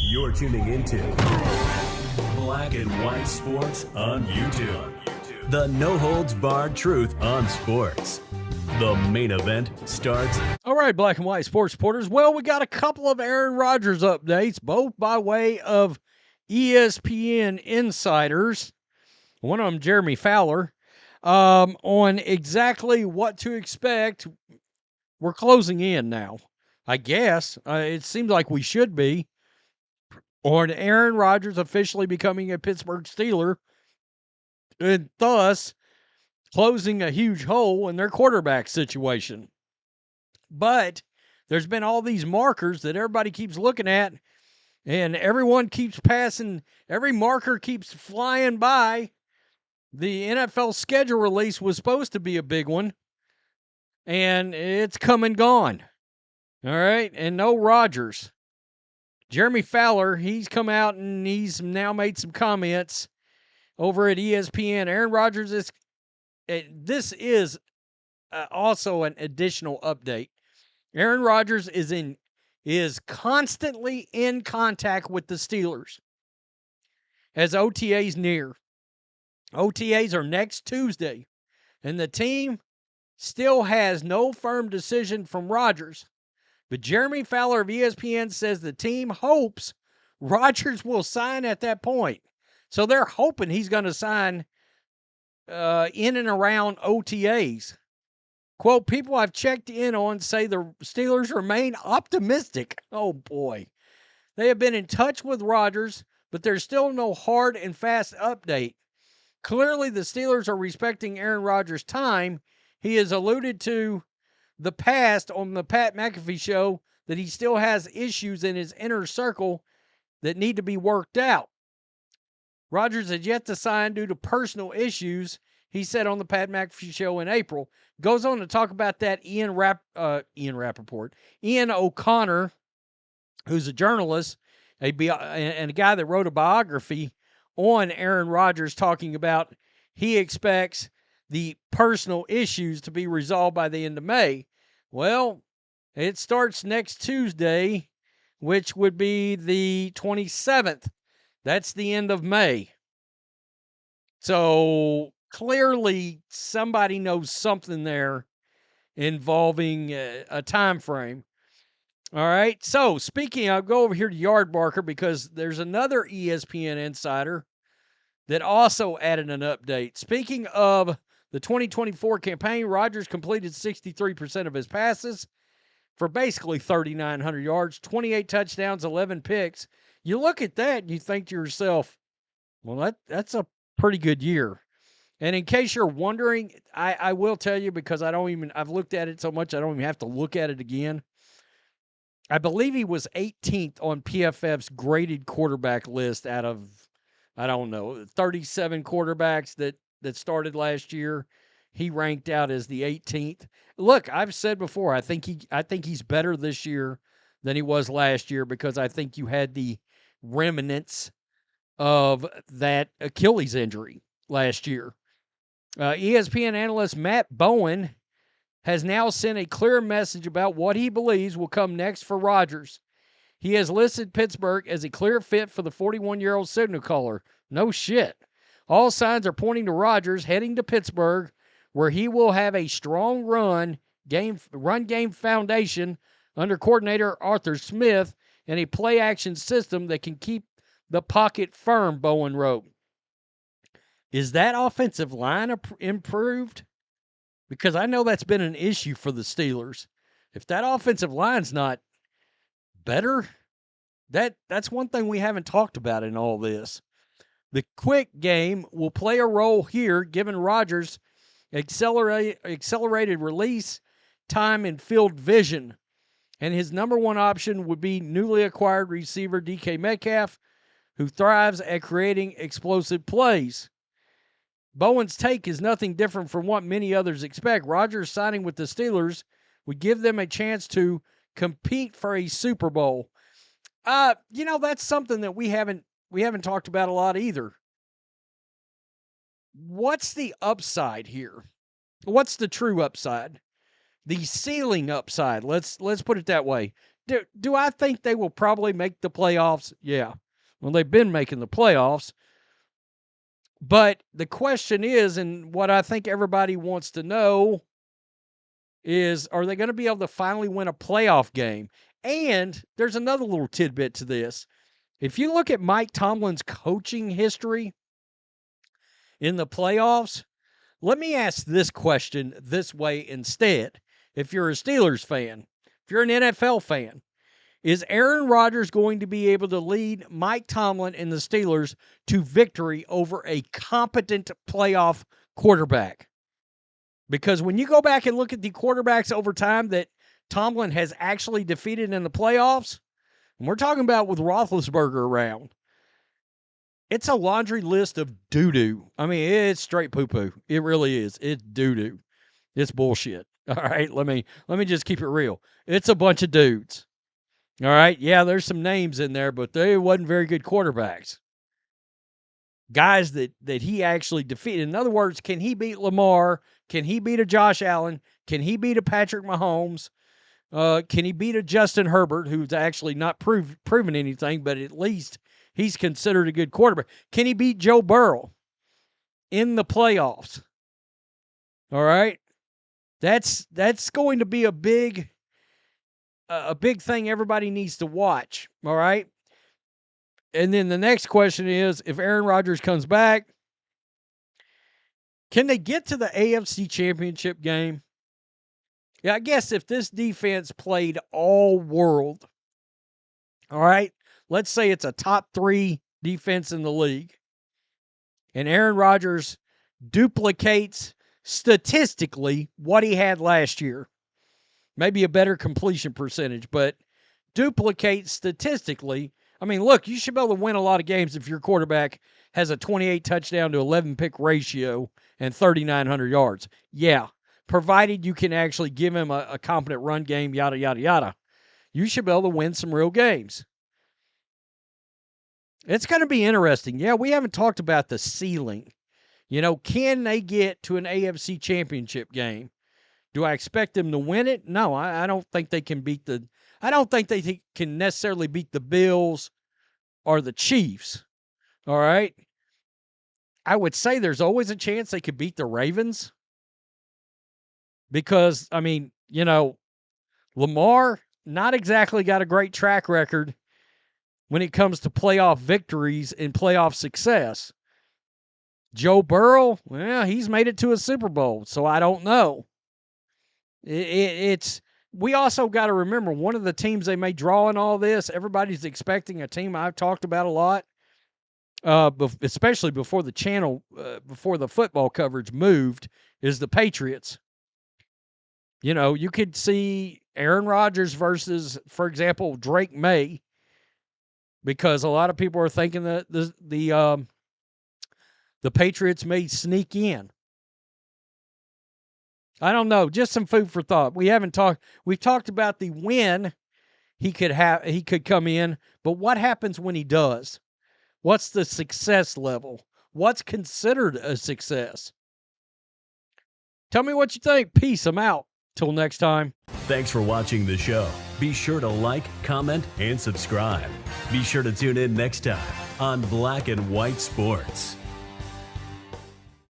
You're tuning into Black and White Sports on YouTube. The no-holds-barred truth on sports. The main event starts. All right, Black and White Sports supporters. Well, we got a couple of Aaron Rodgers updates, both by way of ESPN insiders. One of them, Jeremy Fowler, on exactly what to expect. We're closing in now, I guess. It seems like we should be. On Aaron Rodgers officially becoming a Pittsburgh Steeler, and thus closing a huge hole in their quarterback situation. But there's been all these markers that everybody keeps looking at, and everyone keeps passing. Every marker keeps flying by. The NFL schedule release was supposed to be a big one, and it's come and gone. All right, and no Rodgers. Jeremy Fowler, he's come out and he's now made some comments over at ESPN. Aaron Rodgers is. This is also an additional update. Aaron Rodgers is constantly in contact with the Steelers as OTAs near. OTAs are next Tuesday, and the team still has no firm decision from Rodgers. But Jeremy Fowler of ESPN says the team hopes Rodgers will sign at that point. So they're hoping he's going to sign in and around OTAs. Quote, people I've checked in on say the Steelers remain optimistic. Oh, boy. They have been in touch with Rodgers, but there's still no hard and fast update. Clearly, the Steelers are respecting Aaron Rodgers' time. He has alluded to the past on the Pat McAfee show that he still has issues in his inner circle that need to be worked out. Rodgers has yet to sign due to personal issues, he said on the Pat McAfee show in April. Goes on to talk about that Ian O'Connor, who's a journalist and a guy that wrote a biography on Aaron Rodgers, talking about he expects the personal issues to be resolved by the end of May. Well, it starts next Tuesday, which would be the 27th. That's the end of May. So clearly somebody knows something there involving a time frame. All right. So speaking, I'll go over here to Yardbarker because there's another ESPN insider that also added an update. Speaking of the 2024 campaign, Rodgers completed 63% of his passes for basically 3,900 yards, 28 touchdowns, 11 picks. You look at that and you think to yourself, well, that's a pretty good year. And in case you're wondering, I will tell you because I've looked at it so much I don't even have to look at it again. I believe he was 18th on PFF's graded quarterback list out of, 37 quarterbacks that started last year. He ranked out as the 18th. Look, I've said before, I think he's better this year than he was last year because I think you had the remnants of that Achilles injury last year. ESPN analyst Matt Bowen has now sent a clear message about what he believes will come next for Rodgers. He has listed Pittsburgh as a clear fit for the 41-year-old signal caller. No shit. All signs are pointing to Rodgers heading to Pittsburgh, where he will have a strong run game foundation under coordinator Arthur Smith and a play-action system that can keep the pocket firm, Bowen wrote. Is that offensive line improved? Because I know that's been an issue for the Steelers. If that offensive line's not better, that's one thing we haven't talked about in all this. The quick game will play a role here, given Rodgers' accelerated release time and field vision. And his number one option would be newly acquired receiver DK Metcalf, who thrives at creating explosive plays. Bowen's take is nothing different from what many others expect. Rodgers signing with the Steelers would give them a chance to compete for a Super Bowl. That's something that we haven't talked about a lot either. What's the upside here? What's the true upside? The ceiling upside. Let's put it that way. Do I think they will probably make the playoffs? Yeah. Well, they've been making the playoffs. But the question is, and what I think everybody wants to know is, are they going to be able to finally win a playoff game? And there's another little tidbit to this. If you look at Mike Tomlin's coaching history in the playoffs, let me ask this question this way instead. If you're a Steelers fan, if you're an NFL fan, is Aaron Rodgers going to be able to lead Mike Tomlin and the Steelers to victory over a competent playoff quarterback? Because when you go back and look at the quarterbacks over time that Tomlin has actually defeated in the playoffs, and we're talking about with Roethlisberger around, it's a laundry list of doo-doo. I mean, it's straight poo-poo. It really is. It's doo-doo. It's bullshit. All right, let me just keep it real. It's a bunch of dudes. All right, yeah, there's some names in there, but they wasn't very good quarterbacks. Guys that he actually defeated. In other words, can he beat Lamar? Can he beat a Josh Allen? Can he beat a Patrick Mahomes? Can he beat a Justin Herbert, who's actually not proven anything, but at least he's considered a good quarterback? Can he beat Joe Burrow in the playoffs? All right, that's going to be a big thing everybody needs to watch. All right. And then the next question is, if Aaron Rodgers comes back, can they get to the AFC Championship game? Yeah, I guess if this defense played all world, all right, let's say it's a top 3 defense in the league, and Aaron Rodgers duplicates statistically what he had last year, maybe a better completion percentage, but duplicates statistically. I mean, look, you should be able to win a lot of games if your quarterback has a 28 touchdown to 11 pick ratio and 3,900 yards. Yeah, provided you can actually give him a competent run game, yada, yada, yada. You should be able to win some real games. It's going to be interesting. Yeah, we haven't talked about the ceiling. You know, can they get to an AFC Championship game? Do I expect them to win it? No, I don't think they can beat the – I don't think they can necessarily beat the Bills or the Chiefs, all right? I would say there's always a chance they could beat the Ravens because, I mean, you know, Lamar not exactly got a great track record when it comes to playoff victories and playoff success. Joe Burrow, well, he's made it to a Super Bowl, so I don't know. It's we also got to remember one of the teams they may draw in all this. Everybody's expecting a team I've talked about a lot, especially before the channel, before the football coverage moved, is the Patriots. You know, you could see Aaron Rodgers versus, for example, Drake May, because a lot of people are thinking that the Patriots may sneak in. I don't know. Just some food for thought. We've talked about the when he could come in, but what happens when he does? What's the success level? What's considered a success? Tell me what you think. Peace. I'm out. Till next time. Thanks for watching the show. Be sure to like, comment, and subscribe. Be sure to tune in next time on Black and White Sports.